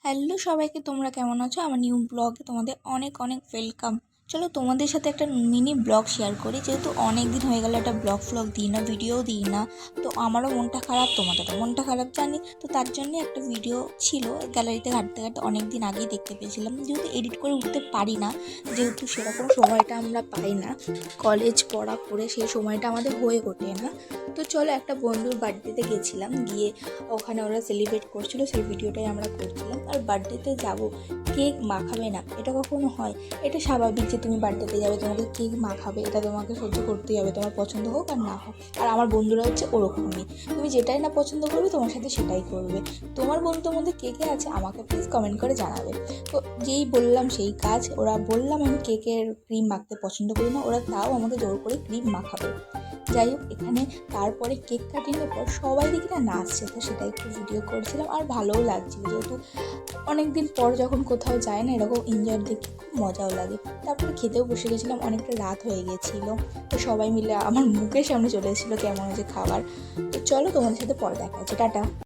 Hello সবাইকে, তোমরা কেমন আছো? আমার নিউ ব্লগে তোমাদের অনেক অনেক ওয়েলকাম। চলো তোমাদের সাথে একটা মিনি ব্লগ শেয়ার করি, যেহেতু অনেক দিন হয়ে গেল একটা ব্লগ দিই না, ভিডিও দিই না। তো আমারও মনটা খারাপ, তোমাদেরও মনটা খারাপ জানি। তো তার জন্য একটা ভিডিও ছিল, গ্যালারিতে ঘাঁটতে ঘাঁটতে অনেক দিন আগেই দেখতে পেয়েছিলাম। যেহেতু এডিট করে উঠতে পারি না, যেহেতু সেরকম সময়টা আমরা পাই না, কলেজ পড়া করে সেই সময়টা আমাদের হয়ে ওঠে না। তো চলো একটা বন্ধুর বার্থডেতে গেছিলাম, গিয়ে ওখানে ওরা সেলিব্রেট করছিল, সেই ভিডিওটাই আমরা করছিলাম। আর বার্থডেতে যাব, কেক মাখাবে না এটা কখনো হয়? এটা স্বাভাবিক যে তুমি বার্থডেতে যাবে, তোমাকে কেক মাখাবে, এটা তোমাকে সহ্য করতেই হবে, তোমার পছন্দ হোক আর না হোক। আর আমার বন্ধুরা হচ্ছে ওরকমই, তুমি যেটাই না পছন্দ করবে তোমার সাথে সেটাই করবে। তোমার বন্ধুদের মধ্যে কে কে আছে আমাকে প্লিজ কমেন্ট করে জানাবে। তো যেই বললাম সেই কাজ, ওরা বললাম আমি কেকের ক্রিম মাখতে পছন্দ করি না, ওরা তাও আমাকে জোর করে ক্রিম মাখাবে। যাই হোক, এখানে তারপরে কেক কাটিংয়ের পর সবাই দেখি না নাচছে, তো সেটা একটু ভিডিও করছিলাম। আর ভালোও লাগছিল, যেহেতু অনেক দিন পর যখন কোথাও যায় না, এরকম এনজয় দেখে খুব মজাও লাগে। তারপরে খেতেও বসে গেছিলাম, অনেকটা রাত হয়ে গেছিলো। তো সবাই মিলে আমার মুখের সামনে চলে এসেছিলো কেমন হয়েছে খাবার। তো চলো তোমাদের সাথে পরে দেখা হচ্ছে, টাটা।